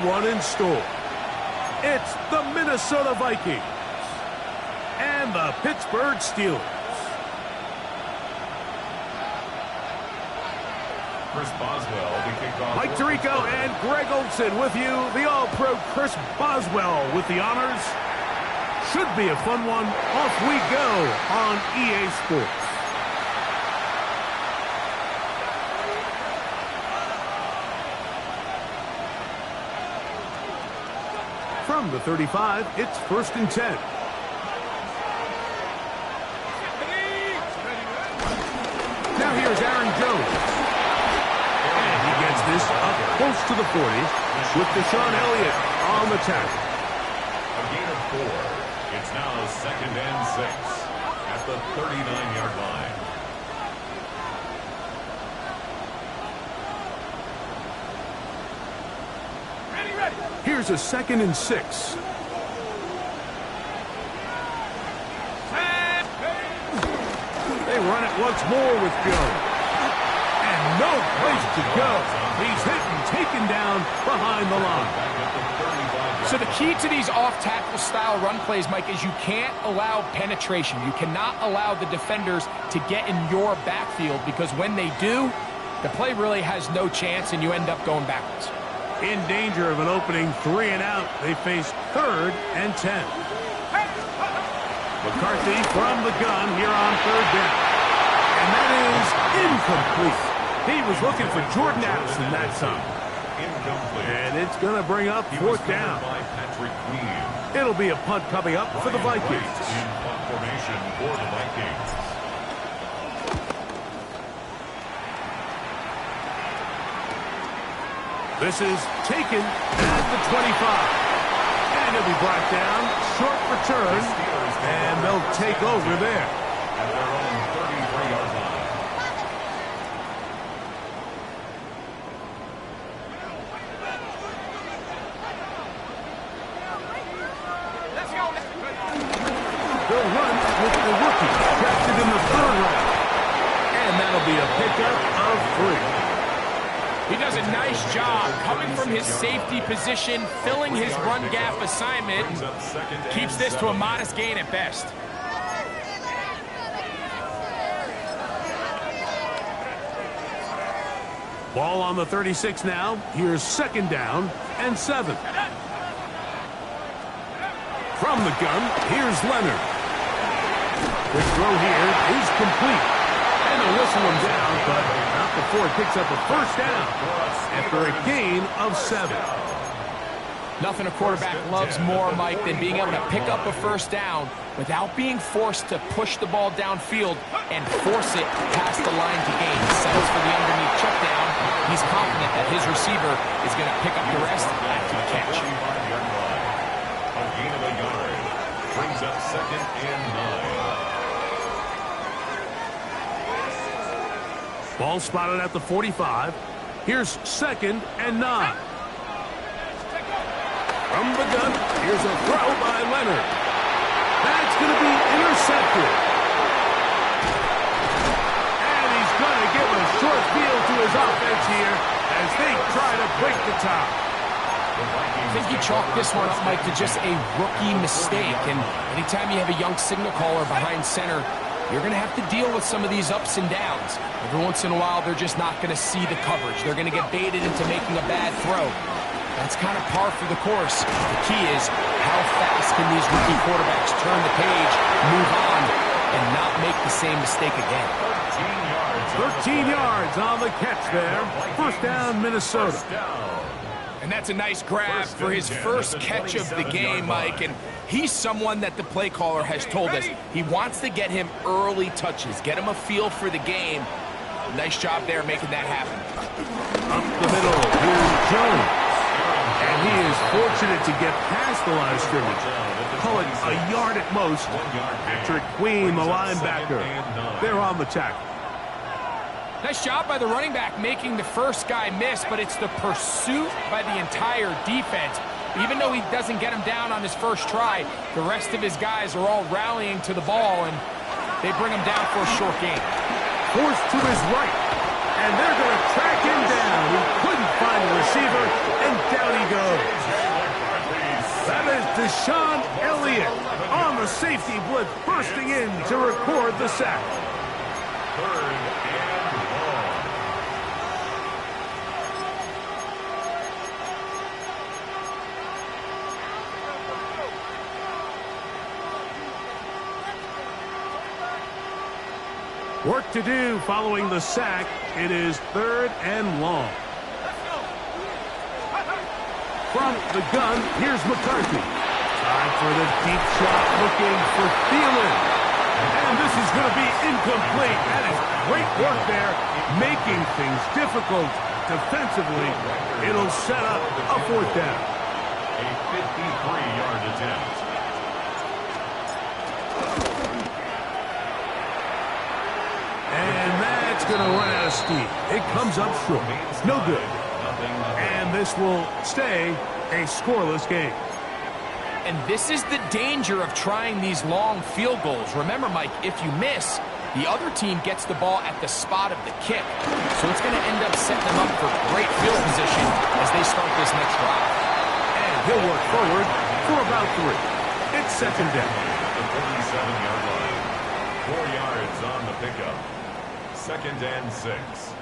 one in store. It's the Minnesota Vikings and the Pittsburgh Steelers. Chris Boswell, the kickoff. Mike Tirico and Greg Olson with you. The All-Pro Chris Boswell with the honors. Should be a fun one. Off we go on EA Sports. From the 35, it's 1st and 10. Now here's Aaron Jones. And he gets this up close to the 40 with Deshaun Elliott on the tackle. A gain of 4. It's now 2nd and 6 at the 39-yard line. Here's a 2nd and 6. They run it once more with Jones. And no place to go. He's hit and taken down behind the line. So the key to these off-tackle style run plays, Mike, is you can't allow penetration. You cannot allow the defenders to get in your backfield, because when they do, the play really has no chance and you end up going backwards. In danger of an opening 3 and out, they face 3rd and 10. McCarthy from the gun here on 3rd down. And that is incomplete. He was looking for Jordan Addison that time. Incomplete. And it's going to bring up 4th down. It'll be a punt coming up for the Vikings. In punt formation for the Vikings. This is taken at the 25. And it'll be brought down. Short return. And they'll take over there. At their own 33-yard line. They'll run with the rookie drafted in the 3rd round. And that'll be a pickup of 3. He does a nice job coming from his safety position, filling his run gap assignment, and keeps this to a modest gain at best. Ball on the 36 now. Here's 2nd down and 7. From the gun, here's Leonard. The throw here is complete. And they'll whistle him down, but not before it picks up a 1st down after a gain of 7. Nothing a quarterback loves more, Mike, than being able to pick up a 1st down without being forced to push the ball downfield and force it past the line to gain. He settles for the underneath check down. He's confident that his receiver is going to pick up the rest after the catch. A gain of a yard brings up 2nd and 9. Ball spotted at the 45. Here's 2nd and 9. From the gun, here's a throw by Leonard. That's going to be intercepted. And he's going to give a short field to his offense here as they try to break the top. I think you chalk this one up, Mike, to just a rookie mistake. And anytime you have a young signal caller behind center, you're going to have to deal with some of these ups and downs. Every once in a while, they're just not going to see the coverage. They're going to get baited into making a bad throw. That's kind of par for the course. The key is how fast can these rookie quarterbacks turn the page, move on, and not make the same mistake again. 13 yards on the catch there. 1st down, Minnesota. And that's a nice grab for his first catch of the game, Mike. And he's someone that the play caller has told us he wants to get him early touches, get him a feel for the game. Nice job there making that happen. Up the middle, here's Jones. And he is fortunate to get past the line of scrimmage. Call it a yard at most. Patrick Queen, the linebacker. They're on the tackle. Nice job by the running back making the first guy miss, but it's the pursuit by the entire defense. Even though he doesn't get him down on his first try, the rest of his guys are all rallying to the ball, and they bring him down for a short gain. Forced to his right, and they're going to track him down. He couldn't find the receiver, and down he goes. That is Deshaun Elliott on the safety blitz, bursting in to record the sack. Third and long. Work to do following the sack. It is third and long. From the gun, here's McCarthy. Time for the deep shot, looking for Thielen. And this is going to be incomplete. That is great work there, making things difficult defensively. It'll set up a fourth down. A 53-yard attempt. And that's going to run out of steam. It comes up short. No good. And this will stay a scoreless game. And this is the danger of trying these long field goals. Remember, Mike, if you miss, the other team gets the ball at the spot of the kick. So it's going to end up setting them up for great field position as they start this next drive. And he'll work forward for about 3. It's second down. The 37-yard line. 4 yards on the pickup. Second and 6.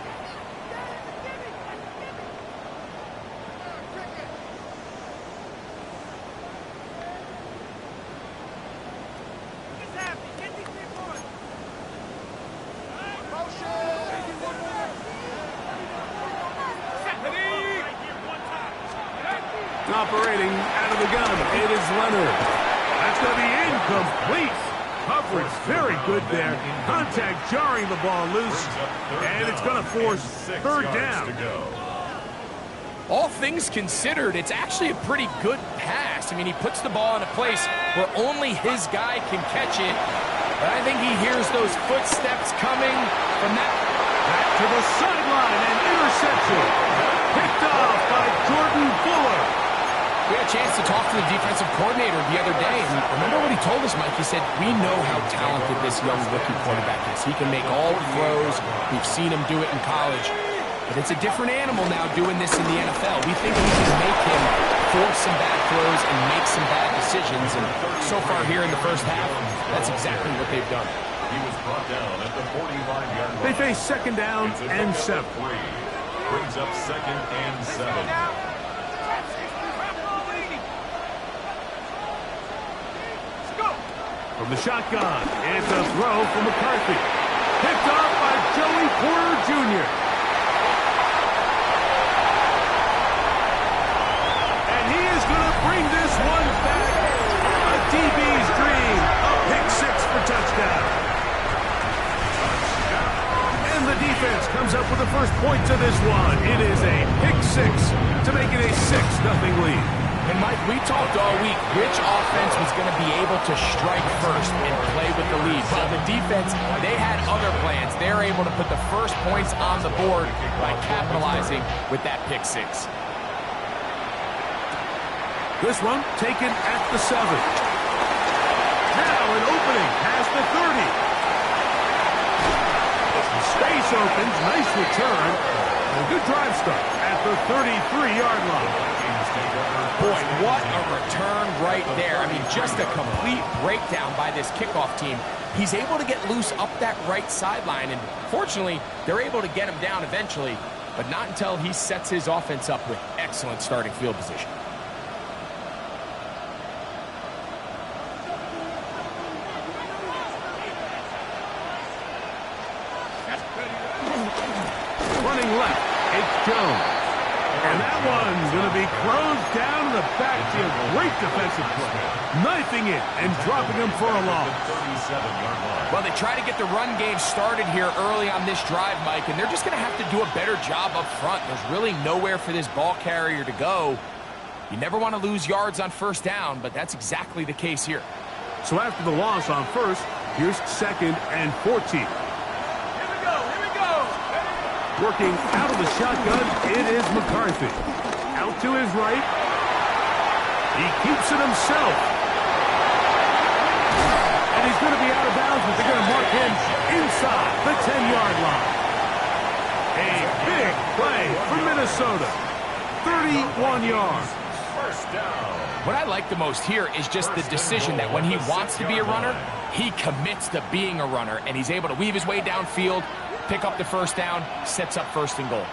Operating out of the gun, it is Leonard. That's going to be incomplete. Coverage very good there. Contact jarring the ball loose, and it's going to force third down. All things considered, it's actually a pretty good pass. I mean, he puts the ball in a place where only his guy can catch it. But I think he hears those footsteps coming from that. Back to the sideline, and interception. Picked off by Jordan Fuller. We had a chance to talk to the defensive coordinator the other day, and remember what he told us, Mike? He said, we know how talented this young rookie quarterback is. He can make all the throws. We've seen him do it in college. But it's a different animal now doing this in the NFL. We think we can make him force some bad throws and make some bad decisions. And so far here in the first half, that's exactly what they've done. He was brought down at the 45-yard line. They face second down and 7. Brings up second and 7. From the shotgun, it's a throw from McCarthy. Picked off by Joey Porter Jr. And he is going to bring this one back. A DB's dream. A pick 6 for touchdown. And the defense comes up with the first point to this one. It is a pick 6 to make it a 6-0 lead. And, Mike, we talked all week which offense was going to be able to strike first and play with the lead. Well, the defense, they had other plans. They're able to put the first points on the board by capitalizing with that pick 6. This one taken at the 7. Now an opening past the 30. The space opens. Nice return. And a good drive start at the 33-yard line. Boy, what a return right there. I mean, just a complete breakdown by this kickoff team. He's able to get loose up that right sideline, and fortunately, they're able to get him down eventually, but not until he sets his offense up with excellent starting field position. Running left, it's Jones. And that one's going to be closed down in the backfield. Great defensive play. Knifing it and dropping him for a loss. Well, they try to get the run game started here early on this drive, Mike, and they're just going to have to do a better job up front. There's really nowhere for this ball carrier to go. You never want to lose yards on first down, but that's exactly the case here. So after the loss on first, here's second and 14. Working out of the shotgun, it is McCarthy. Out to his right. He keeps it himself. And he's going to be out of bounds, but they're going to mark him inside the 10-yard line. A big play for Minnesota. 31 yards. First down. What I like the most here is just the decision that when he wants to be a runner, he commits to being a runner, and he's able to weave his way downfield, pick up the first down, sets up first and goal.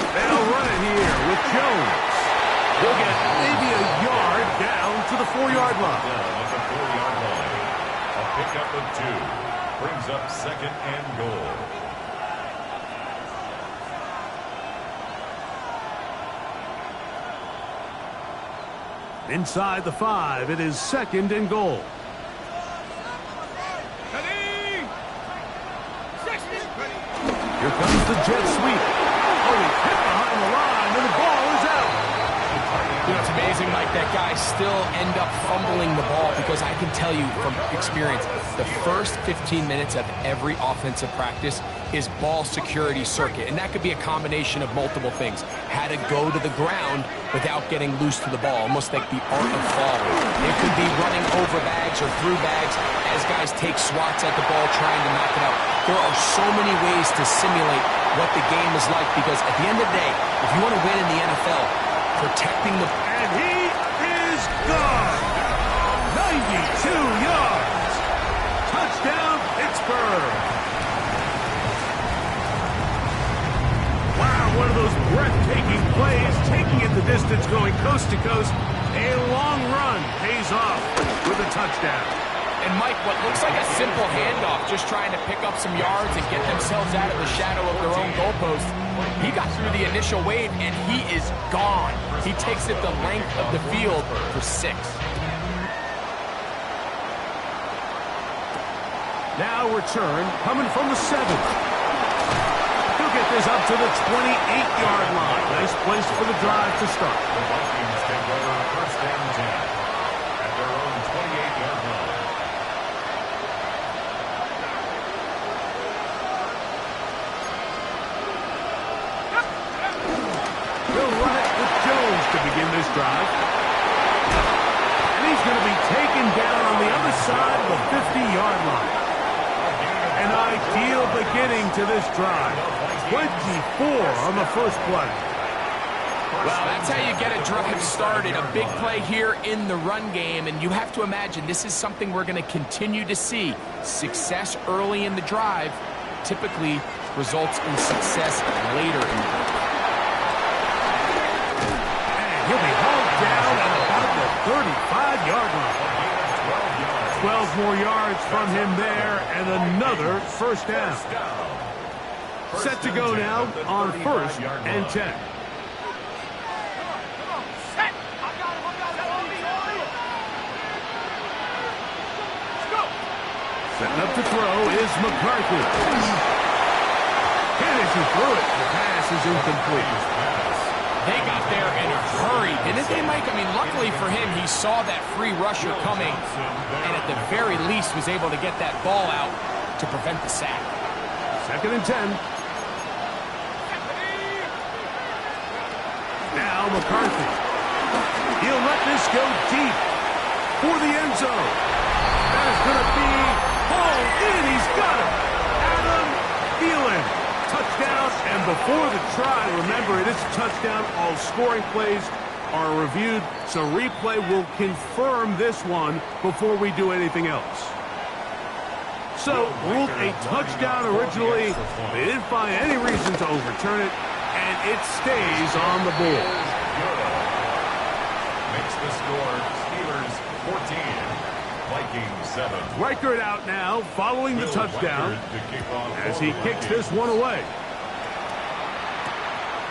They'll run it here with Jones. He'll get maybe a yard down to the 4-yard line. At the 4-yard line. A pickup of 2. Brings up second and goal. Inside the 5, it is second and goal. Here comes the jet sweep. Oh, he hit behind the line, and the ball is out. You know, it's amazing, Mike, that guys still end up fumbling the ball because I can tell you from experience, the first 15 minutes of every offensive practice is ball security circuit, and that could be a combination of multiple things. How to go to the ground without getting loose to the ball, almost like the art of falling. It could be running over bags or through bags as guys take swats at the ball trying to knock it out. There are so many ways to simulate what the game is like because at the end of the day, if you want to win in the NFL, protecting the... And he is gone. 92 yards. Touchdown, Pittsburgh. Wow, one of those breathtaking plays, taking it the distance, going coast to coast. A long run pays off with a touchdown. And Mike, what looks like a simple handoff, just trying to pick up some yards and get themselves out of the shadow of their own goalpost. He got through the initial wave, and he is gone. He takes it the length of the field for 6. Now return, coming from the 7. He'll get this up to the 28-yard line. Nice place for the drive to start. The Vikings take over first and 10 at their own 28-yard line. He'll run it with Jones to begin this drive. And he's going to be taken down on the other side of the 50-yard line. An ideal beginning to this drive. 24 on the first play. Well, that's how you get a drive started. A big play here in the run game, and you have to imagine this is something we're going to continue to see. Success early in the drive typically results in success later in the drive. And he'll be hauled down at about the 35-yard line. 12 more yards from him there, and another first down. Set to go now on first and 10. Setting up to throw is McCarthy. And as he threw it, the pass is incomplete. They got there in a hurry, didn't they, Mike? I mean, luckily for him, he saw that free rusher coming, and at the very least was able to get that ball out to prevent the sack. Second and 10. Now McCarthy. He'll let this go deep for the end zone. That is going to be hauled in. He's got it. Adam Thielen. Touchdown, and before the try, remember, it is a touchdown. All scoring plays are reviewed, so replay will confirm this one before we do anything else. So, ruled a touchdown originally. They didn't find any reason to overturn it, and it stays on the board. Makes the score Steelers 14. Vikings 7. Reichert out now, following the touchdown, as he kicks this one away.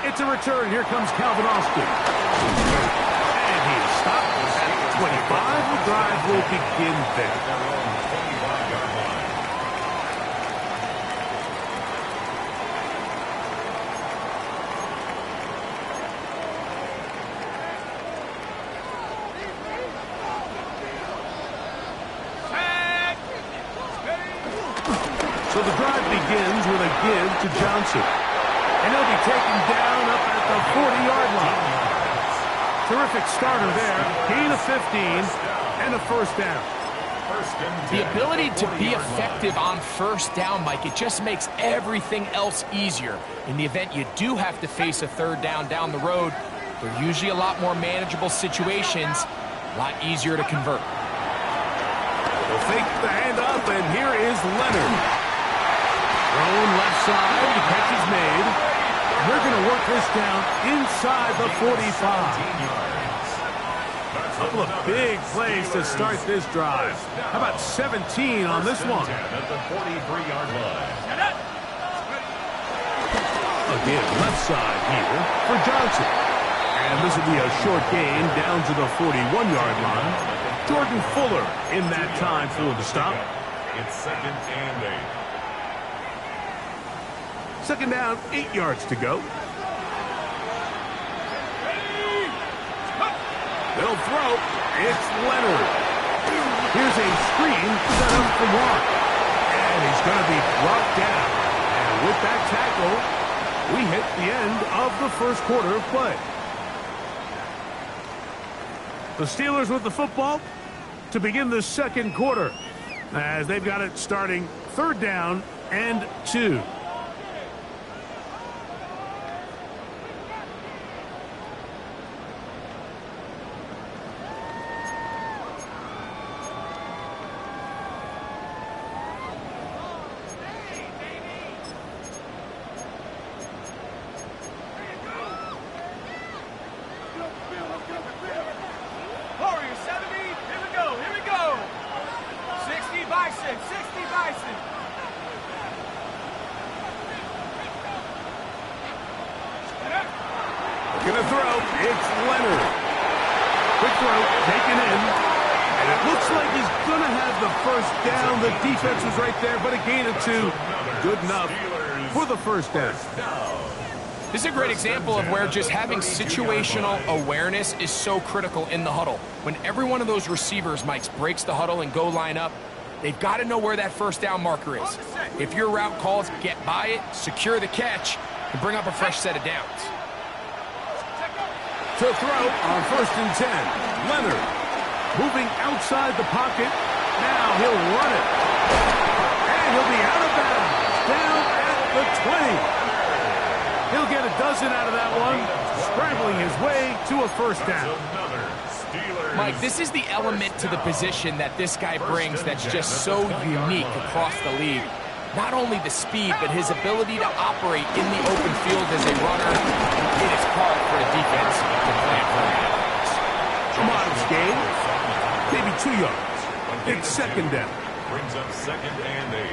It's a return. Here comes Calvin Austin. And he is stopped at 25. The drive will begin there. So the drive begins with a give to Johnson. And he'll be taken down up at the 40-yard line. Terrific starter there. Gain of 15 and a first down. The ability to be effective on first down, Mike, it just makes everything else easier. In the event you do have to face a third down down the road, they're usually a lot more manageable situations, a lot easier to convert. They'll fake the handoff, and here is Leonard. Thrown left side, the catch is made. They're going to work this down inside the 45. A couple of big plays to start this drive. How about 17 on this one? At the 43-yard line. Again, left side here for Johnson. And this will be a short gain down to the 41-yard line. Jordan Fuller in that time for the stop. It's 2nd and 8. Second down, 8 yards to go. They'll throw. It's Leonard. Here's a screen set up for Mark. And he's going to be brought down. And with that tackle, we hit the end of the first quarter of play. The Steelers with the football to begin the second quarter, as they've got it starting 3rd down and 2. Gonna throw. It's Leonard. Quick throw, taken in. And it looks like he's gonna have the first down. The defense was right there, but a gain of 2. Good enough for the first down. This is a great example of where just having situational awareness is so critical in the huddle. When every one of those receivers, Mike, breaks the huddle and go line up, they've got to know where that first down marker is. If your route calls, get by it, secure the catch, and bring up a fresh set of downs. To throw on 1st and 10. Leonard moving outside the pocket. Now he'll run it. And he'll be out of bounds. Down at the 20. He'll get a dozen out of that one. Scrambling his way to a first down. Mike, this is the element to the position that this guy brings that's just so unique across the league. Not only the speed, but his ability to operate in the open field as a runner. It is hard for a defense to plan for that. A modest gain, maybe 2 yards. It's 2nd down. Brings up 2nd and 8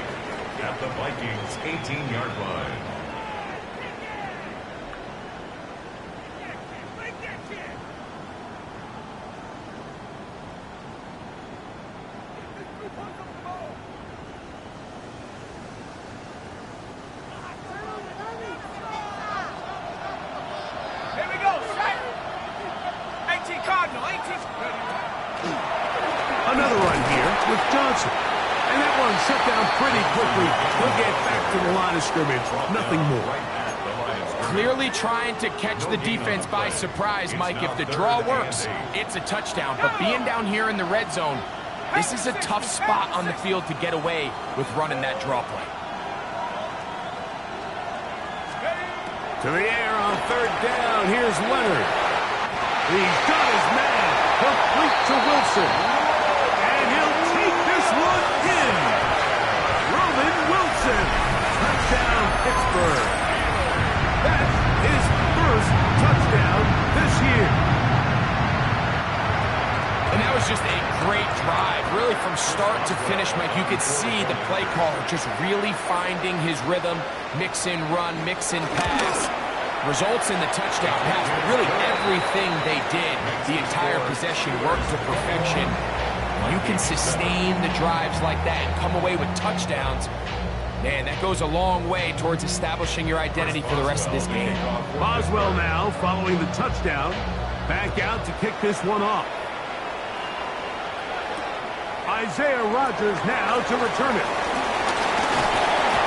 at the Vikings 18-yard line. Another run here with Johnson. And that one shut down pretty quickly. He'll get back to the line of scrimmage. Nothing more. Clearly trying to catch the defense by surprise, Mike. If the draw works, it's a touchdown. But being down here in the red zone, this is a tough spot on the field to get away with running that draw play. To the air on 3rd down. Here's Leonard. He's got his man. Complete to Wilson. And he'll take this one in. Roman Wilson. Touchdown, Pittsburgh. That's his first touchdown this year. And that was just a great drive. Really from start to finish, Mike, you could see the play caller just really finding his rhythm. Mix in run, mix in pass. Results in the touchdown pass, but really everything they did, the entire possession worked to perfection. You can sustain the drives like that and come away with touchdowns. Man, that goes a long way towards establishing your identity for the rest of this game. Boswell now following the touchdown. Back out to kick this one off. Isaiah Rodgers now to return it.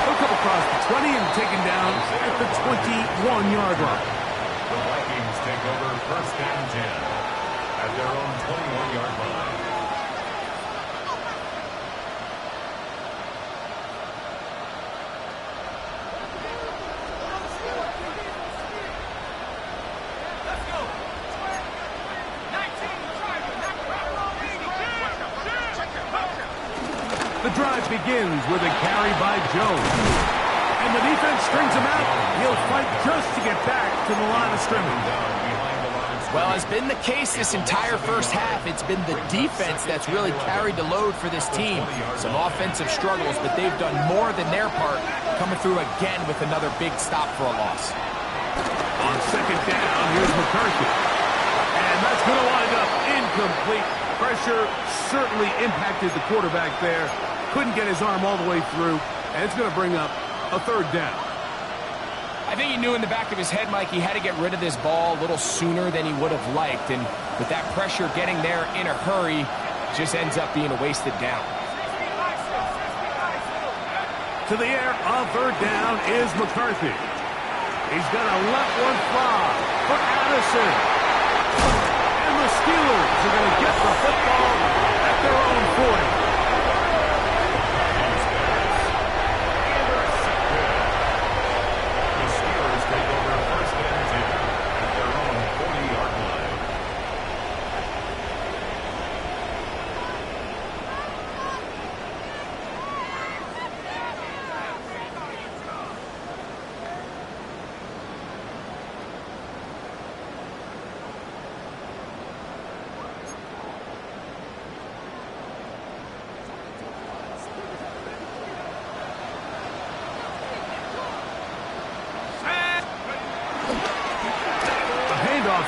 He'll come across the 20 and taken down at the 21-yard line. The Vikings take over 1st and 10 at their own 21-yard line. The drive begins with a carry by Jones. And the defense strings him out. He'll fight just to get back to the line of scrimmage. Well, has been the case this entire first half. It's been the defense that's really carried the load for this team. Some offensive struggles, but they've done more than their part, coming through again with another big stop for a loss. On second down, here's McCarthy. And that's going to wind up incomplete. Pressure certainly impacted the quarterback there. Couldn't get his arm all the way through, and it's going to bring up a third down. I think he knew in the back of his head, Mike, he had to get rid of this ball a little sooner than he would have liked. And with that pressure getting there in a hurry, just ends up being a wasted down. To the air on third down is McCarthy. He's going to let one fly for Addison. And the Steelers are going to get the football at their own 40.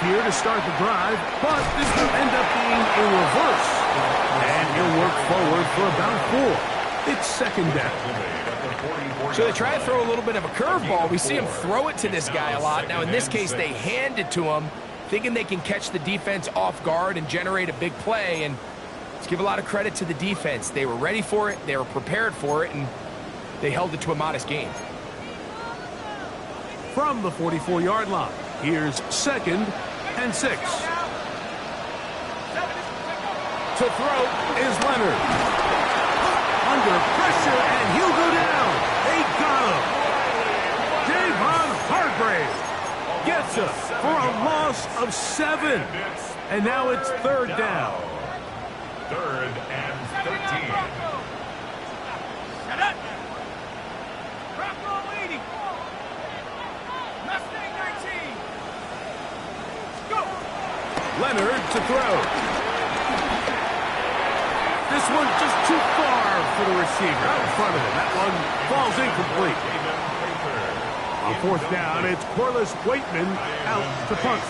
Here to start the drive, but this will end up being a reverse. And he'll work forward for about 4. It's second down. So they try to throw a little bit of a curveball. We see him throw it to this guy a lot. Now, in this case, they hand it to him, thinking they can catch the defense off guard and generate a big play. And let's give a lot of credit to the defense. They were ready for it, they were prepared for it, and they held it to a modest gain. From the 44-yard line, here's second and 6. To throw is Leonard. Under pressure, and he'll go down. They got him. Javon Hargrave gets us for a loss of 7. And now it's third down. Third and 13. Leonard to throw. This one just too far for the receiver out in front of him. That one falls incomplete. On fourth down, it's Corliss Waitman out to punt.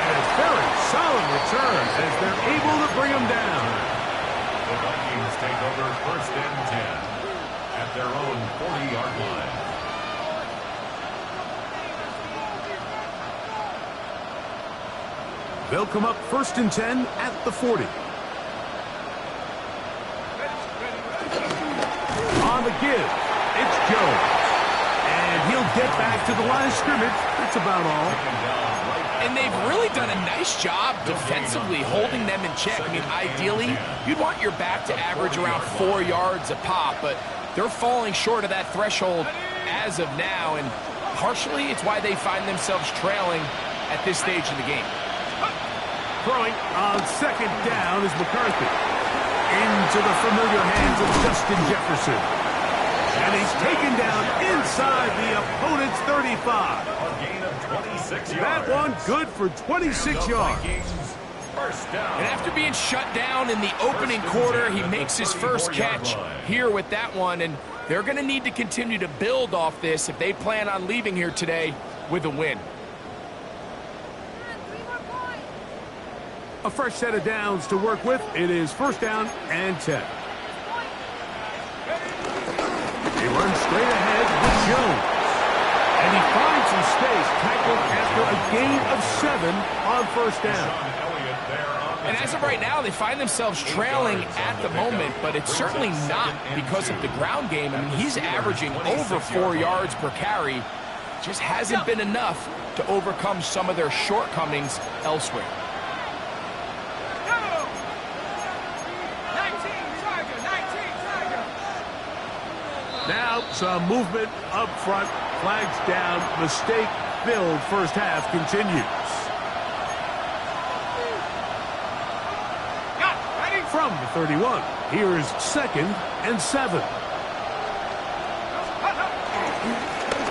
And a very solid return as they're able to bring him down. The Vikings take over first and 10 at their own 40-yard line. They'll come up first and 10 at the 40. On the give, it's Jones. And he'll get back to the line of scrimmage. That's about all. And they've really done a nice job defensively holding them in check. I mean, ideally, you'd want your back to average around 4 yards a pop, but they're falling short of that threshold as of now, and partially it's why they find themselves trailing at this stage of the game. Throwing on second down is McCarthy. Into the familiar hands of Justin Jefferson. And he's taken down inside the opponent's 35. A gain of 26 yards. That one good for 26 yards. First down. And after being shut down in the opening quarter, he makes his first catch here with that one, and they're going to need to continue to build off this if they plan on leaving here today with a win. A fresh set of downs to work with. It is first down and 10. He runs straight ahead with Jones. And he finds some space, tackled after a gain of 7 on first down. And as of right now, they find themselves trailing at the moment, but it's certainly not because of the ground game. I mean, he's averaging over 4 yards per carry. Just hasn't been enough to overcome some of their shortcomings elsewhere. Now some movement up front. Flags down. Mistake-filled first half continues. From the 31, here's 2nd and 7.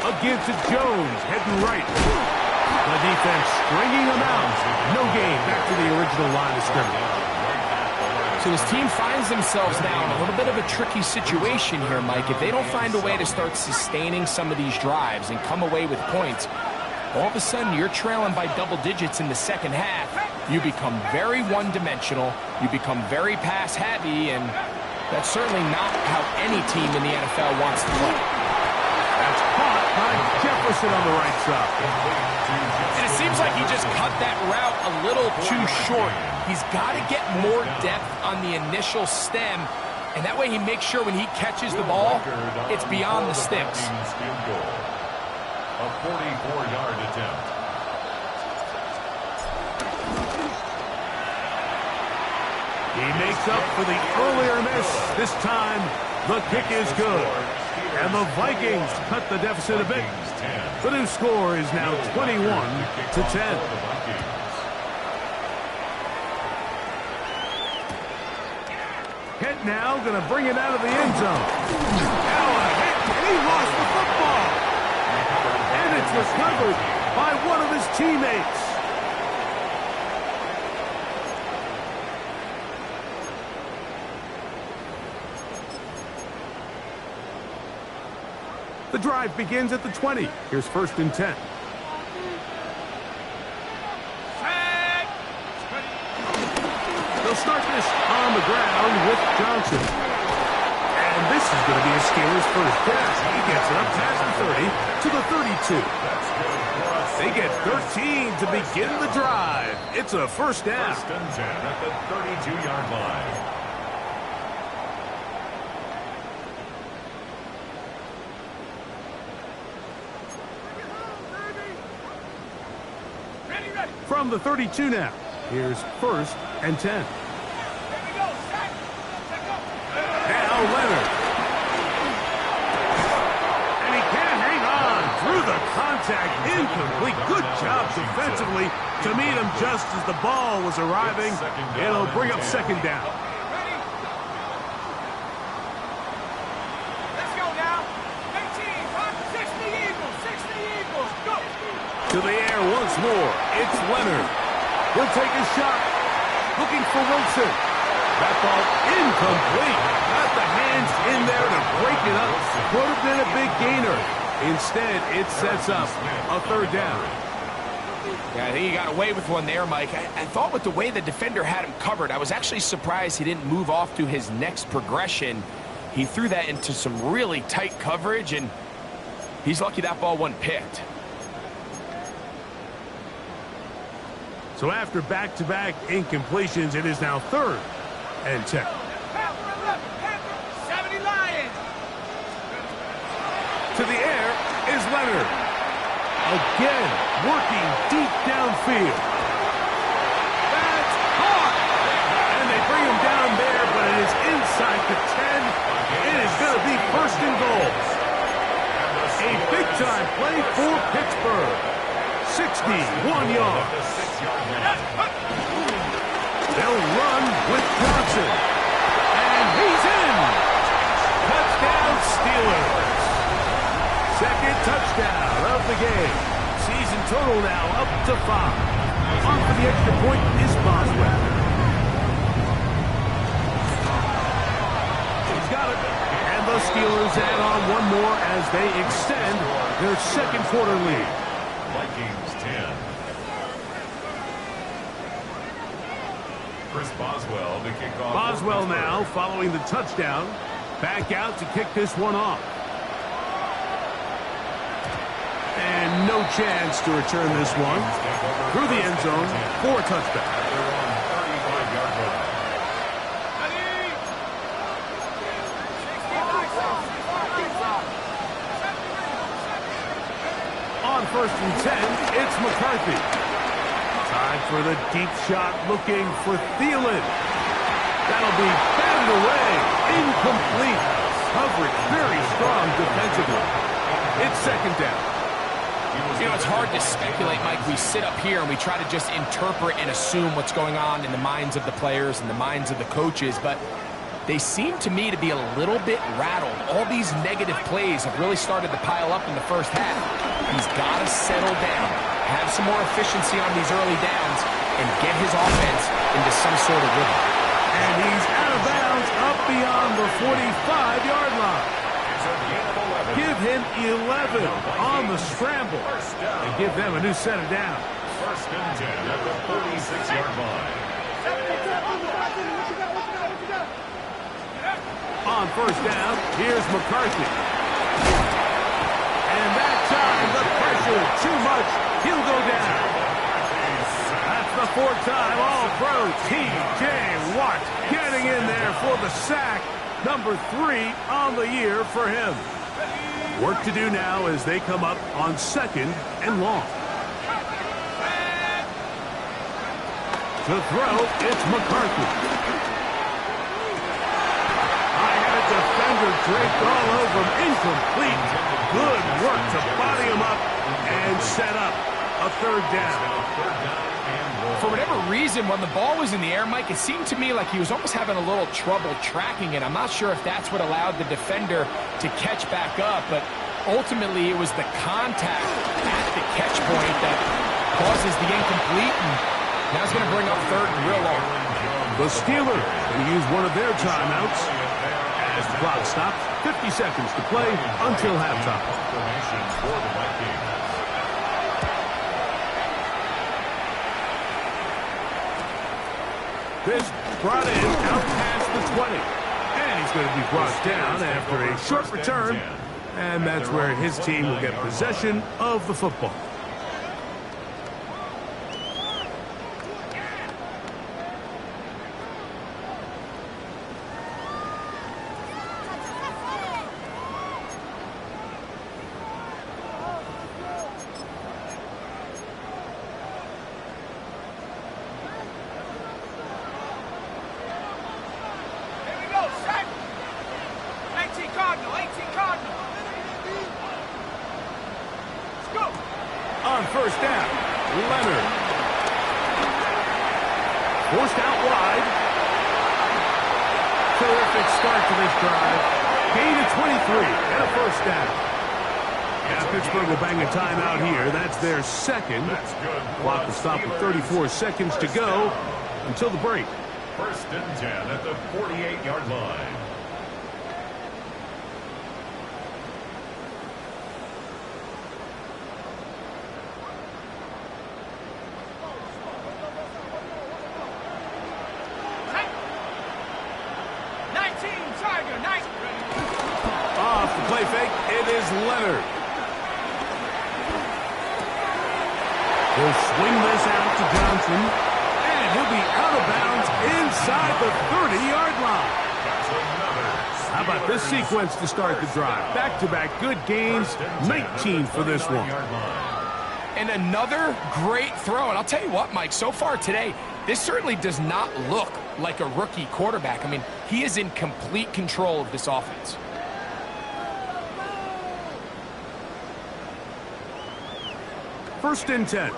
Against it, Jones, heading right. The defense stringing them out. No gain. Back to the original line of scrimmage. So this team finds themselves now in a little bit of a tricky situation here, Mike. If they don't find a way to start sustaining some of these drives and come away with points, all of a sudden you're trailing by double digits in the second half. You become very one-dimensional. You become very pass-heavy, and that's certainly not how any team in the NFL wants to play. That's caught by Jefferson on the right side. And it seems like he just cut that route a little too short. He's got to get more depth on the initial stem, and that way he makes sure when he catches the ball, it's beyond the sticks. A 44-yard attempt. He makes up for the earlier miss. This time, the kick is good. And the Vikings cut the deficit a bit. The new score is now 21-10. Hit now, going to bring it out of the end zone. Now a hit, and he lost the football. And it's recovered by one of his teammates. The drive begins at the 20. Here's 1st and 10. They'll start this on the ground with Johnson. And this is going to be a Steelers first down. He gets it up past the 30 to the 32. They get 13 to begin the drive. It's a first down. 1st and 10 at the 32-yard line. From the 32 now, here's 1st and 10. Now Leonard. And he can't hang on through the contact. Incomplete. Good job defensively to meet him just as the ball was arriving. It'll bring up 2nd down. To the air once more. It's Leonard. He'll take a shot. Looking for Wilson. That ball incomplete. Got the hands in there to break it up. Could have been a big gainer. Instead, it sets up a 3rd down. Yeah, I think he got away with one there, Mike. I thought with the way the defender had him covered, I was actually surprised he didn't move off to his next progression. He threw that into some really tight coverage, and he's lucky that ball wasn't picked. So after back-to-back incompletions, it is now 3rd and 10. 70 Lions. To the air is Leonard. Again, working deep downfield. That's caught. And they bring him down there, but it is inside the 10. It is going to be 1st and goal. A big-time play for Pittsburgh. 61 yards. They'll run with Johnson. And he's in. Touchdown Steelers. 2nd touchdown of the game. Season total now up to 5. On for the extra point is Boswell. He's got it. And the Steelers add on one more as they extend their 2nd quarter lead. Vikings 10. Chris Boswell to kick off. Boswell now following the touchdown. Back out to kick this one off. And no chance to return this one. Through the end zone for a touchback. On 1st and 10, it's McCarthy. Time for the deep shot, looking for Thielen. That'll be batted away. Incomplete. Coverage very strong defensively. It's second down. You know, it's hard to speculate, Mike. We sit up here and we try to just interpret and assume what's going on in the minds of the players and the minds of the coaches, but they seem to me to be a little bit rattled. All these negative plays have really started to pile up in the first half. He's got to settle down, have some more efficiency on these early downs, and get his offense into some sort of rhythm. And he's out of bounds up beyond the 45-yard line. Give him 11 on the scramble and give them a new set of downs. First and 10 at the 46-yard line. On first down, here's McCarthy. And that time, the pressure too much. He'll go down. That's the fourth time All-Pro T.J. Watt getting in there for the sack. Number 3 on the year for him. Work to do now as they come up on second and long. To throw, it's McCarthy. I had a defender draped all over him. Incomplete. Good work to body him up and set up a third down. For whatever reason, when the ball was in the air, Mike, it seemed to me like he was almost having a little trouble tracking it. I'm not sure if that's what allowed the defender to catch back up, but ultimately it was the contact at the catch point that causes the incomplete, and now it's going to bring up third and real long. The Steelers will use one of their timeouts as the clock stops. 50 seconds to play until halftime. This brought in out past the 20. And he's going to be brought down after a short return. And that's where his team will get possession of the football. On first down, Leonard. Forced out wide. Terrific start to this drive. Gain of 23 and a first down. Yeah, Pittsburgh will bang a timeout here. That's their second. Clock will stop with 34 seconds to go until the break. First and 10 at the 48-yard line. Play fake, it is Leonard. He'll swing this out to Johnson, and he'll be out of bounds inside the 30-yard line. How about this sequence to start the drive? Back-to-back good gains, 19 for this one. And another great throw. And I'll tell you what, Mike, so far today, this certainly does not look like a rookie quarterback. I mean, he is in complete control of this offense. First and 10.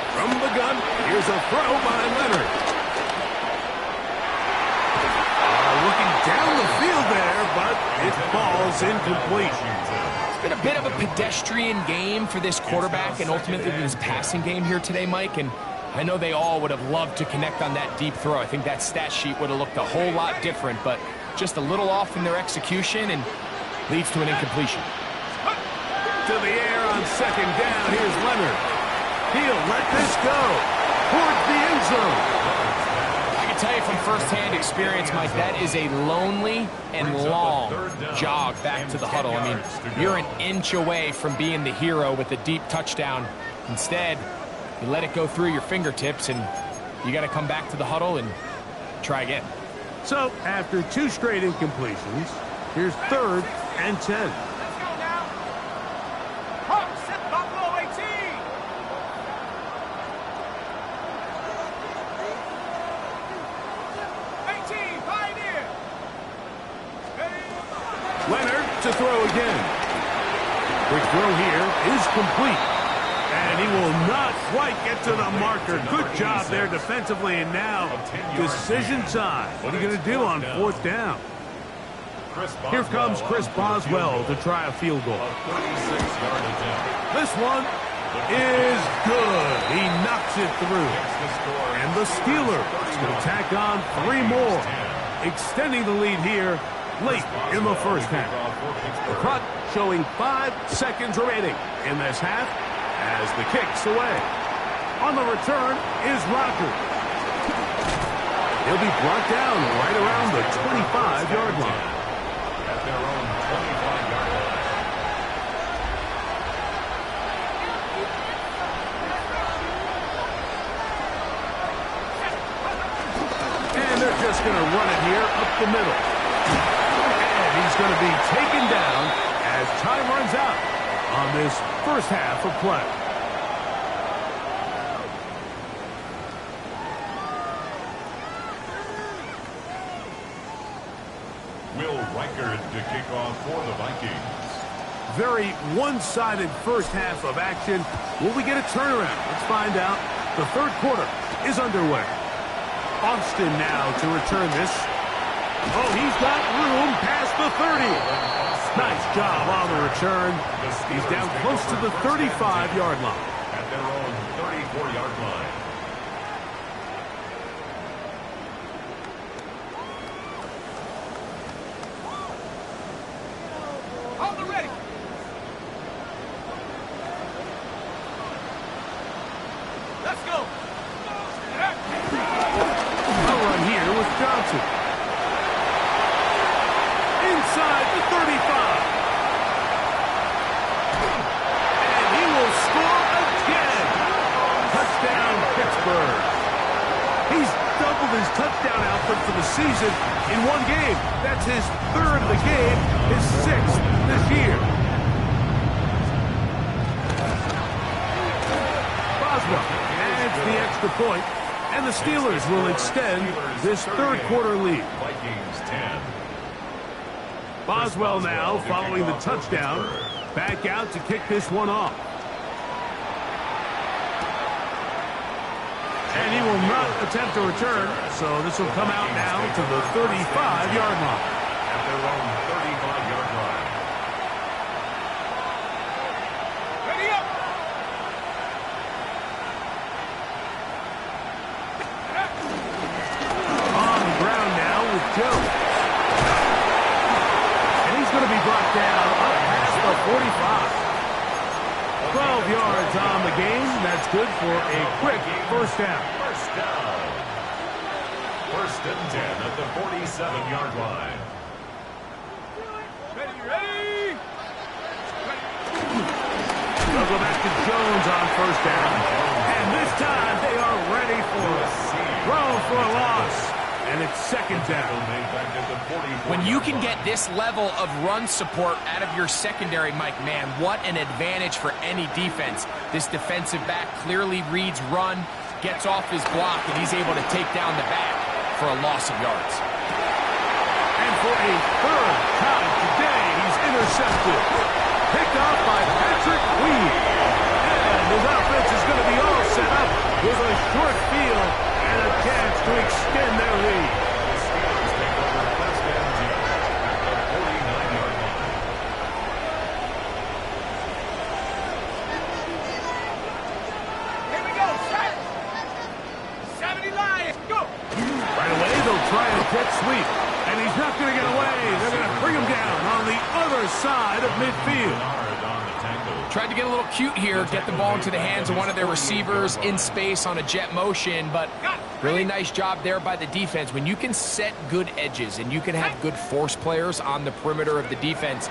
From the gun, here's a throw by Leonard. Looking down the field there, but it falls incomplete. It's been a bit of a pedestrian game for this quarterback and ultimately this passing game here today, Mike. And I know they all would have loved to connect on that deep throw. I think that stat sheet would have looked a whole lot different, but just a little off in their execution and leads to an incompletion. To the air on second down. Here's Leonard. He'll let this go towards the end zone. I can tell you from firsthand experience, Mike, that is a lonely and long jog back to the huddle. I mean, you're an inch away from being the hero with a deep touchdown. Instead, you let it go through your fingertips, and you got to come back to the huddle and try again. So, after two straight incompletions, here's third and 10. Let's go now. Hawks set Buffalo 18. 18, Pioneers. to throw again. Quick throw here is complete. And he will not quite get to the marker. Good job there defensively. And now, decision time. What are you going to do on fourth down? Here comes Chris Boswell to try a field goal. This one is good. He knocks it through. And the Steelers will tack on 3 more, extending the lead here late in the first half. The clock showing 5 seconds remaining in this half as the kick's away. On the return is Rodgers. He'll be brought down right around the 25-yard line. At their own 25-yard line. And they're just going to run it here up the middle. And he's going to be taken down as time runs out on this first half of play. Will Reichard to kick off for the Vikings. Very one-sided first half of action. Will we get a turnaround? Let's find out. The third quarter is underway. Austin now to return this. Oh, he's got room past the 30. Nice job on the return. He's down close to the 35-yard line. At their own 34-yard line. On the ready. Let's go. A run here with Johnson. Inside the 35. And he will score again. Touchdown, Pittsburgh. He's doubled his touchdown output for the season in one game. That's his 3rd of the game, his 6th this year. Boswell adds the extra point, and the Steelers will extend this third quarter lead. Vikings 10. Boswell now following the touchdown. Back out to kick this one off. And he will not attempt to return, so this will come out now to the 35-yard line. At their own 35-yard line. Ready up. On the ground now with Jones. And he's going to be brought down up past the 45. 12 yards on the game. That's good for a quick first down. First down. First and 10 at the 47-yard line. Ready. They'll go back to Jones on first down. And this time they are ready for it. Throw for a loss. And it's second down. When you can get this level of run support out of your secondary, Mike, man, what an advantage for any defense. This defensive back clearly reads run, gets off his block, and he's able to take down the back for a loss of yards. And for a 3rd time today, he's intercepted. Picked off by Patrick Weed. And his offense is going to be all set up with a short field and a chance to extend their lead. The Steelers take over first and 10 at the 49-yard line. Here we go. Set. 70 Lions. Go. Right away, they'll try a jet sweep. And he's not going to get away. They're going to bring him down on the other side of midfield. Tried to get a little cute here, get the ball into the hands of one of their receivers in space on a jet motion, but really nice job there by the defense. When you can set good edges and you can have good force players on the perimeter of the defense,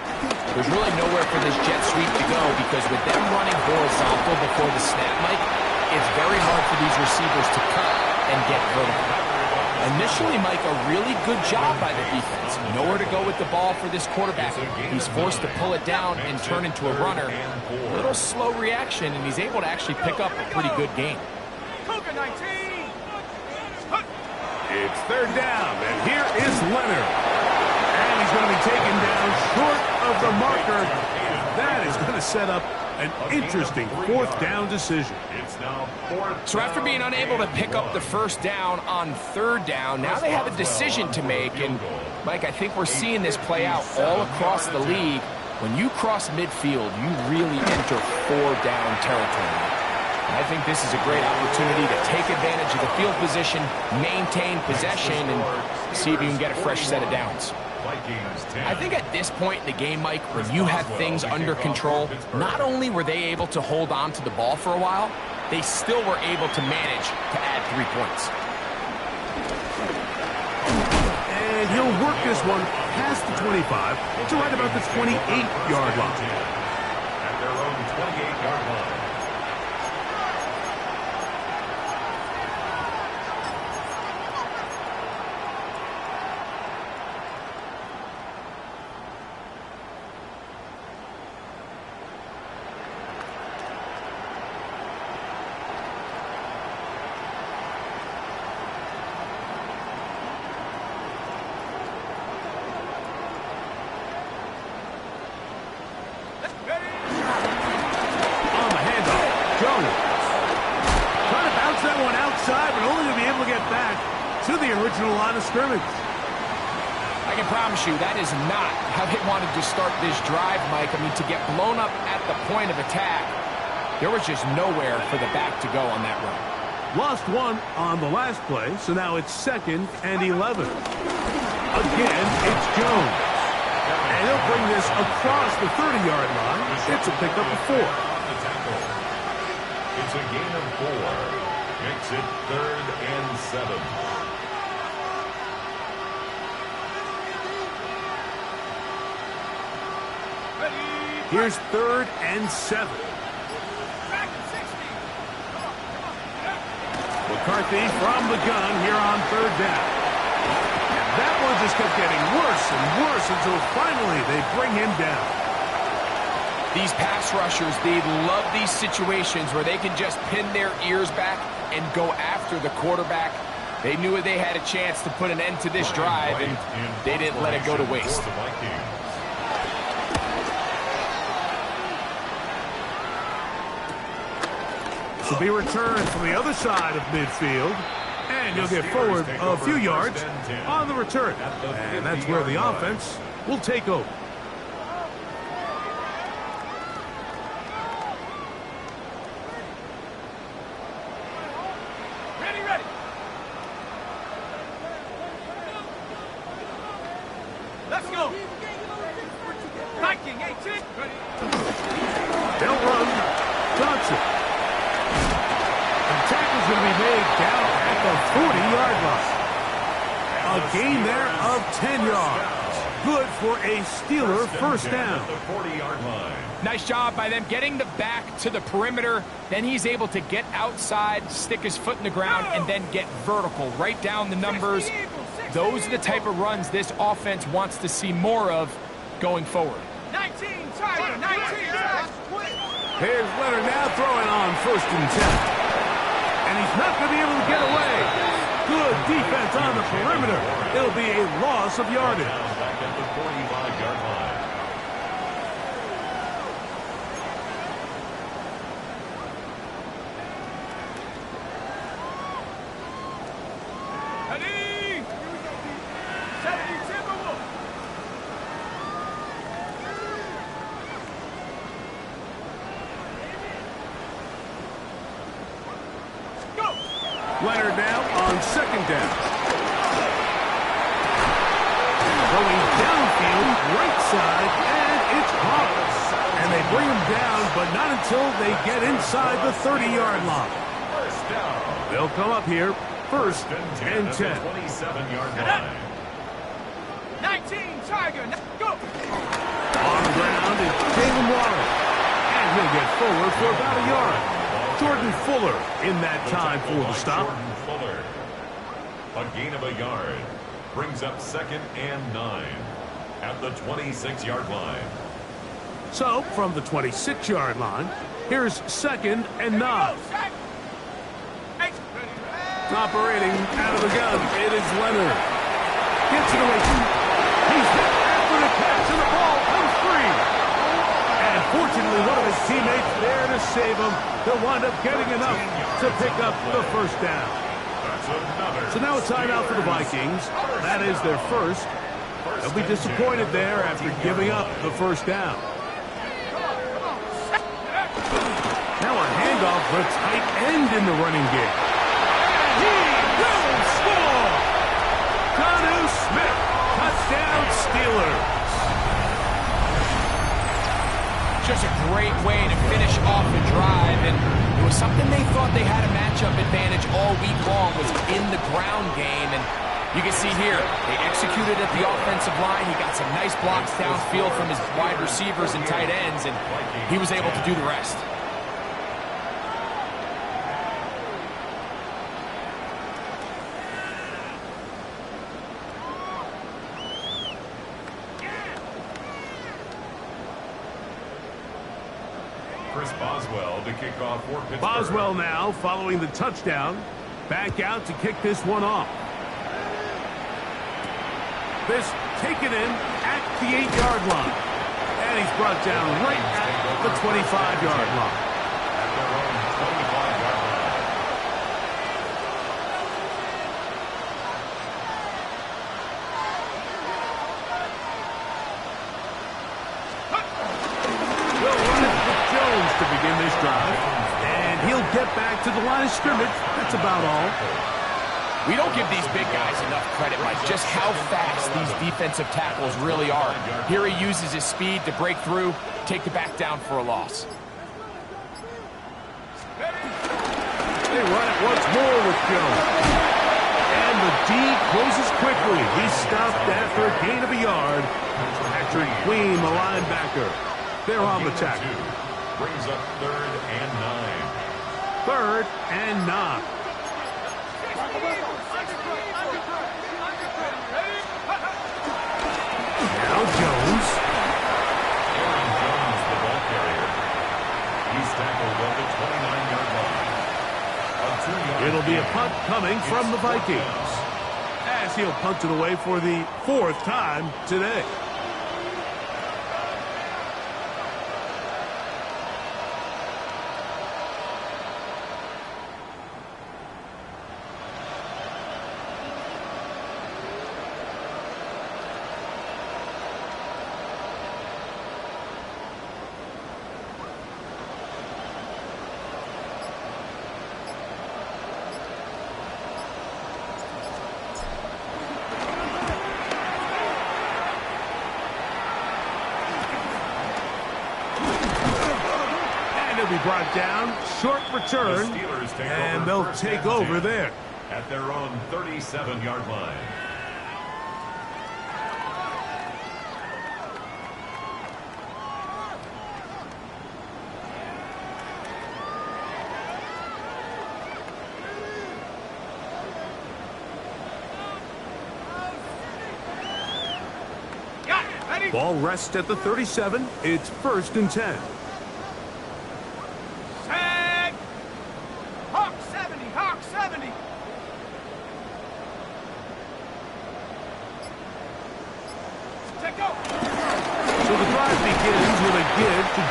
there's really nowhere for this jet sweep to go, because with them running horizontal before the snap, Mike, it's very hard for these receivers to cut and get vertical. Initially, Mike, a really good job by the defense. Nowhere to go with the ball for this quarterback. He's forced to pull it down and turn into a runner. A little slow reaction, and he's able to actually pick up a pretty good game. Cougar 19. It's 3rd down, and here is Leonard. And he's going to be taken down short of the marker. That is going to set up an interesting fourth down decision. It's now fourth. So after being unable to pick up the first down on third down, now they have a decision to make. And, Mike, I think we're seeing this play out all across the league. When you cross midfield, you really enter four-down territory. And I think this is a great opportunity to take advantage of the field position, maintain possession, and see if you can get a fresh set of downs. I think at this point in the game, Mike, when you have things under control, not only were they able to hold on to the ball for a while, they still were able to manage to add 3 points. And he'll work this one past the 25 to right about the 28-yard line. At their own 28-yard line. To the original line of scrimmage. I can promise you that is not how they wanted to start this drive, Mike. I mean, to get blown up at the point of attack, there was just nowhere for the back to go on that run. Lost one on the last play, so now it's 2nd and 11. Again, it's Jones. And he'll bring this across the 30-yard line. It's a pickup of 4. It's a gain of 4. Makes it 3rd and 7. Here's 3rd and 7. McCarthy from the gun here on 3rd down. And that one just kept getting worse and worse until finally they bring him down. These pass rushers, they love these situations where they can just pin their ears back and go after the quarterback. They knew they had a chance to put an end to this drive, and they didn't let it go to waste. This will be returned from the other side of midfield, and you'll get forward a few yards on the return. And that's where the offense will take over. Ready. Let's go. Viking 18. Ready. They'll run. Johnson. And tackle's going to be made down at the 40-yard line. A gain there of 10 yards. Good for a Steeler first down. The 40-yard line. Nice job by them getting the back to the perimeter. Then he's able to get outside, stick his foot in the ground, and then get vertical. Right down the numbers. Those are the type of runs this offense wants to see more of going forward. 19, Tiger, 19. Here's Leonard now throwing on 1st and 10. And he's not going to be able to get away. Good defense on the perimeter. It'll be a loss of yardage. Back at the 45-yard line. Ready. 70 Timberwolves. Leonard now on 2nd down. Going downfield, right side, and it's caught. And they bring him down, but not until they get inside the 30-yard line. First down. They'll come up here, 1st and 10. 27-yard line. 19, Tiger, go. On the ground is Jalen Waddle. And he'll get forward for about a yard. Jordan Fuller in that time for the stop. Jordan Fuller. A gain of a yard. Brings up 2nd and 9 at the 26-yard line. So, from the 26-yard line, here's 2nd and 9. Operating out of the gun, it is Leonard. Gets it away. He's hit after the catch, and the ball comes free. Unfortunately, one of his teammates there to save him. They'll wind up getting enough to pick up the first down. So now a timeout for the Vikings. That is their first. They'll be disappointed there after giving up the first down. Now a handoff for a tight end in the running game. And he will score! Conu Smith, touchdown Steelers. Just a great way to finish off the drive, and it was something they thought they had a matchup advantage all week long, was in the ground game, and you can see here, they executed at the offensive line. He got some nice blocks downfield from his wide receivers and tight ends, and he was able to do the rest. Boswell to kick off for Pittsburgh. Boswell now following the touchdown. Back out to kick this one off. This taken in at the 8-yard line. And he's brought down right at the 25-yard line. At their own 25-yard line. To begin this drive, and he'll get back to the line of scrimmage. That's about all. We don't give these big guys enough credit, Mike, just how fast these defensive tackles really are. Here he uses his speed to break through, take the back down for a loss. They run it once more with Jones. And the D closes quickly. He's stopped after a gain of a yard. Patrick Queen, the linebacker. They're on the tackle. Brings up 3rd and 9. 3rd and 9. Now Jones. Aaron Jones, the ball carrier. He's tackled at the 29-yard line. It'll be a punt coming from the Vikings, as he'll punt it away for the 4th time today. Be brought down, short return, and they'll take over there. At their own 37-yard line. Ball rests at the 37. It's 1st and 10.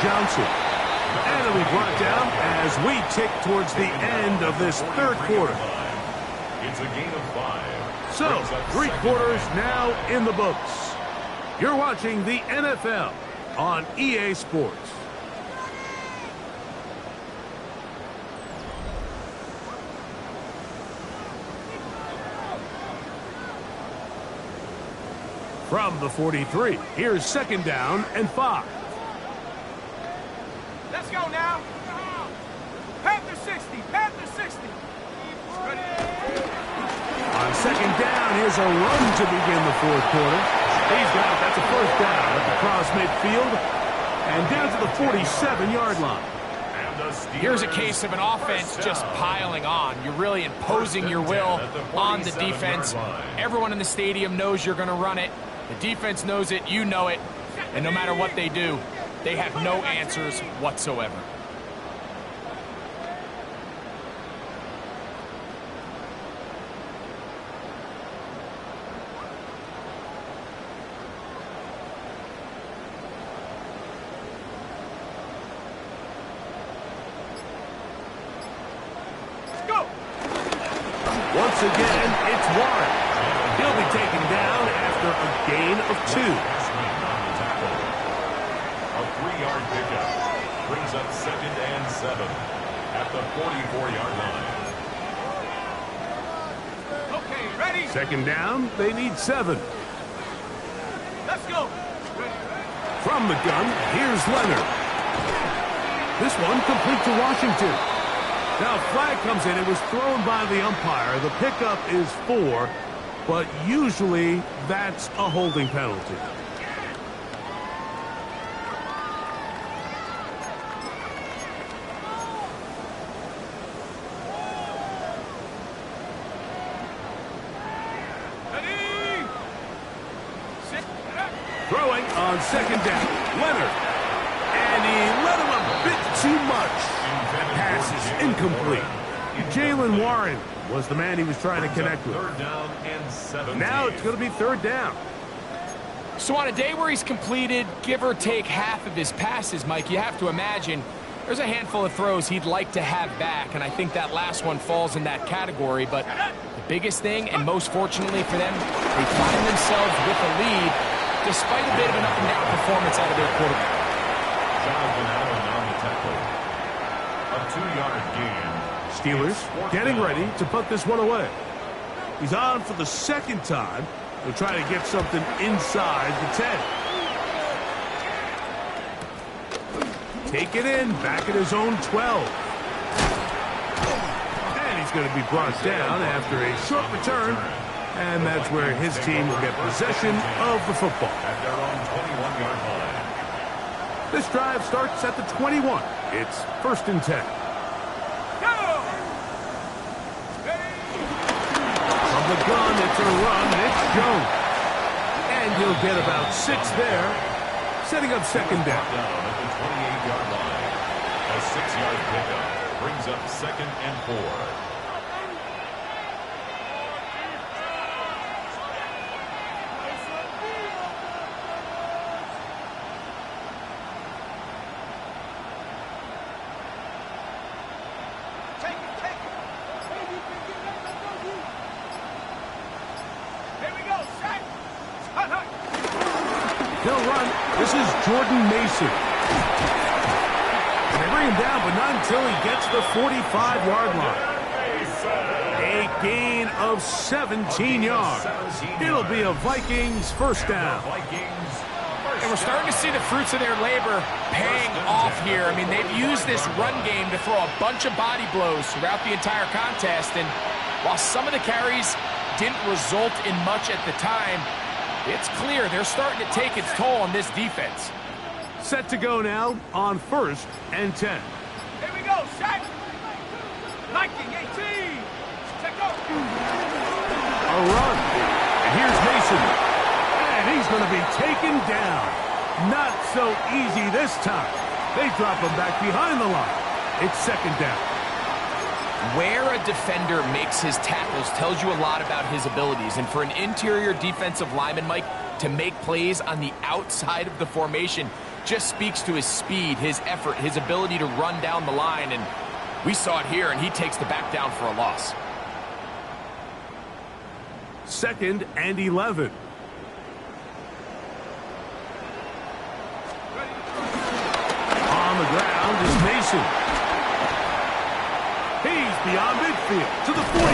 Johnson. And it'll be brought down as we tick towards the end of this 3rd quarter. It's a gain of 5. So, 3 quarters now in the books. You're watching the NFL on EA Sports. From the 43, here's 2nd down and 5. Let's go now. Panther 60. Panther 60. On 2nd down, here's a run to begin the 4th quarter. He's got it. That's a 1st down at the cross midfield. And down to the 47-yard line. Here's a case of an offense just piling on. You're really imposing your will on the defense. Everyone in the stadium knows you're going to run it. The defense knows it. You know it. And no matter what they do, they have no answers whatsoever. Once again, it's Warren. He'll be taken down after a gain of 2. A 3-yard pickup brings up 2nd and 7 at the 44-yard line. Okay, ready? 2nd down, they need 7. Let's go. From the gun, here's Leonard. This one complete to Washington. Now, flag comes in. It was thrown by the umpire. The pickup is 4, but usually that's a holding penalty. Ready? Sit. Throwing on 2nd down, Leonard. And he let him a bit too much. Pass is incomplete. Jalen Warren was the man he was trying to connect with. 3rd down and 17. Now it's going to be 3rd down. So on a day where he's completed, give or take half of his passes, Mike, you have to imagine there's a handful of throws he'd like to have back, and I think that last one falls in that category. But the biggest thing, and most fortunately for them, they find themselves with a lead despite a bit of an up-and-down performance out of their quarterback. Jonathan Allen on the tackle. A 2-yard gain. Steelers getting ready to put this one away. He's on for the 2nd time. They'll try to get something inside the 10. Take it in, back at his own 12. And he's going to be brought down after a short return. And that's where his team will get possession of the football. At their own 21-yard line. This drive starts at the 21. It's 1st and 10. From the gun, it's a run. It's Jones. And he'll get about 6 there, setting up 2nd down. Down at the 28-yard line. A 6-yard pickup brings up 2nd and 4. He'll run. This is Jordan Mason. And they bring him down, but not until he gets the 45-yard line. A gain of 17 yards. It'll be a Vikings 1st down. And we're starting to see the fruits of their labor paying off here. I mean, they've used this run game to throw a bunch of body blows throughout the entire contest. And while some of the carries didn't result in much at the time, it's clear they're starting to take its toll on this defense. Set to go now on 1st and 10. Here we go, Shaq. 1918. Check out. A run. And here's Mason. And he's going to be taken down. Not so easy this time. They drop him back behind the line. It's 2nd down. Where a defender makes his tackles tells you a lot about his abilities. And for an interior defensive lineman, Mike, to make plays on the outside of the formation just speaks to his speed, his effort, his ability to run down the line. And we saw it here, and he takes the back down for a loss. 2nd and 11. On the ground is Mason. He's beyond midfield to the 45.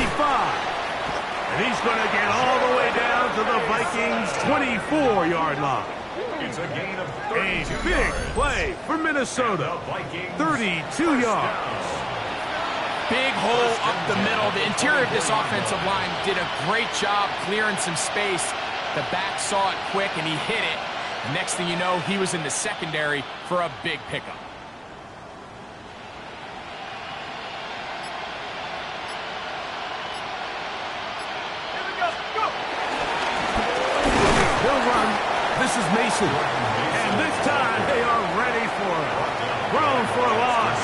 And he's going to get all the way down to the Vikings' 24-yard line. It's a gain of A 32 big yards. play for Minnesota. 32 yards. Big hole up the middle. The interior of this offensive line did a great job clearing some space. The back saw it quick, and he hit it. Next thing you know, he was in the secondary for a big pickup. They'll run. This is Mason. And this time they are ready for it. Thrown for a loss.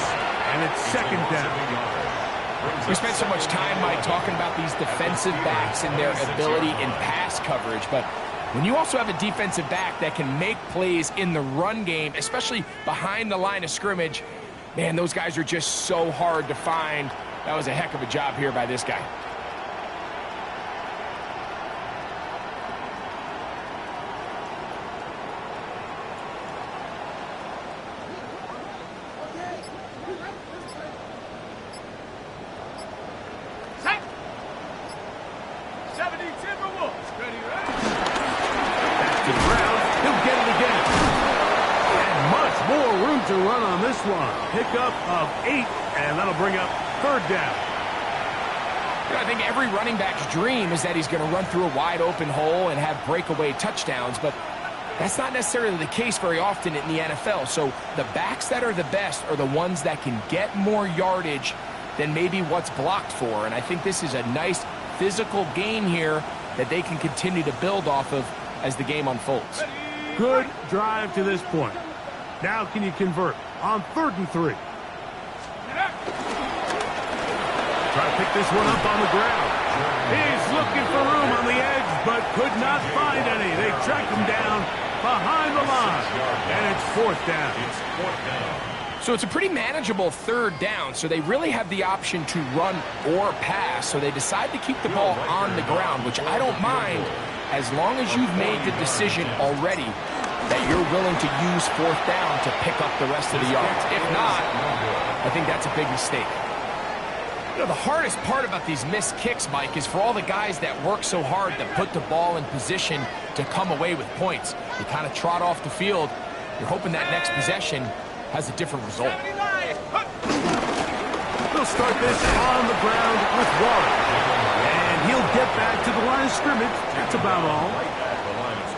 And it's 2nd down. We spent so much time, Mike, talking about these defensive backs and their ability in pass coverage. But when you also have a defensive back that can make plays in the run game, especially behind the line of scrimmage, man, those guys are just so hard to find. That was a heck of a job here by this guy. to run on this one. Pickup of 8, and that'll bring up third down. I think every running back's dream is that he's going to run through a wide open hole and have breakaway touchdowns, but that's not necessarily the case very often in the NFL. So the backs that are the best are the ones that can get more yardage than maybe what's blocked for. And I think this is a nice physical game here that they can continue to build off of as the game unfolds. Good drive to this point. Now can you convert on 3rd and 3? Try to pick this one up on the ground. He's looking for room on the edge, but could not find any. They tracked him down behind the line, and it's 4th down. So it's a pretty manageable 3rd down, so they really have the option to run or pass, so they decide to keep the ball on the ground, which I don't mind as long as you've made the decision already that you're willing to use 4th down to pick up the rest of the yards. If not, I think that's a big mistake. You know, the hardest part about these missed kicks, Mike, is for all the guys that work so hard to put the ball in position to come away with points. You kind of trot off the field. You're hoping that next possession has a different result. They'll start this on the ground with Warren. And he'll get back to the line of scrimmage. That's about all.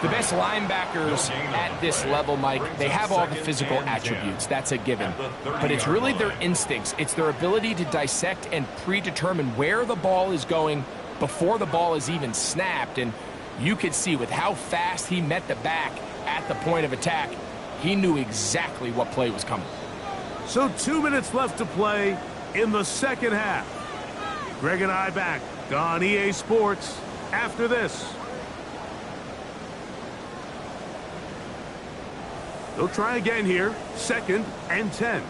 The best linebackers at this level, Mike, they have all the physical attributes. That's a given. But it's really their instincts. It's their ability to dissect and predetermine where the ball is going before the ball is even snapped. And you could see with how fast he met the back at the point of attack, he knew exactly what play was coming. So 2 minutes left to play in the second half. Greg and I back on EA Sports after this. They'll try again here. 2nd and 10.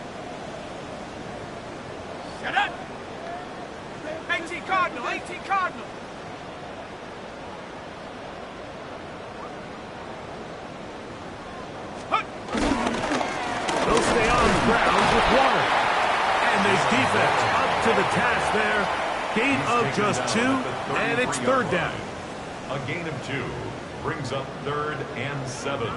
Shut up! 18 Cardinal, 18 Cardinal. They'll stay on the ground with Warren. And this defense up to the task there. Gain of just 2, and it's 3rd down. A gain of 2 brings up 3rd and 7.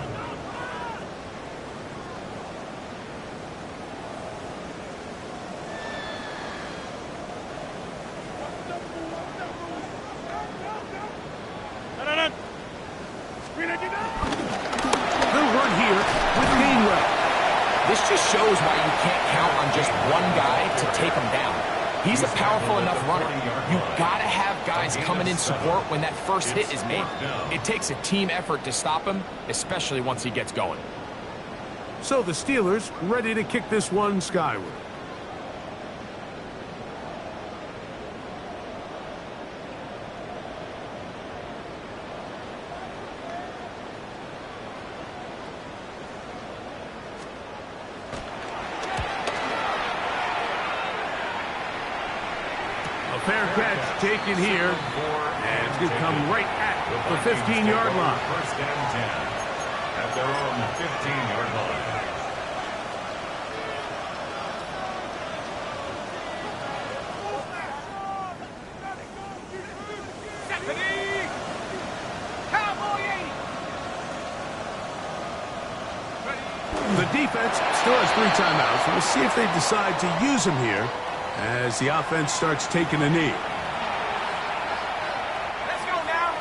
This just shows why you can't count on just one guy to take him down. He's a powerful enough runner. You gotta have guys coming in support when that first hit is made. It takes a team effort to stop him, especially once he gets going. So the Steelers ready to kick this one skyward. Fair catch taken here, and it's going to come right at the 15-yard line. 1st and 10 at their own 15-yard line. The defense still has 3 timeouts. We'll see if they decide to use them here as the offense starts taking a knee. Let's go now.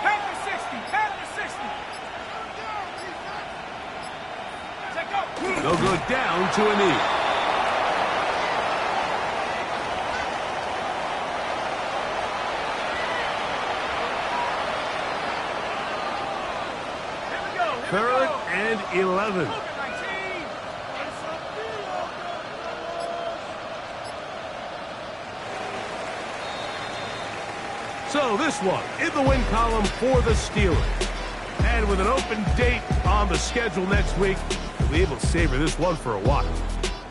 10 to 60, 10 to 60. Take up. They'll go down to a knee. Here we go. 3rd and 11. So this one in the win column for the Steelers. And with an open date on the schedule next week, we'll be able to savor this one for a while.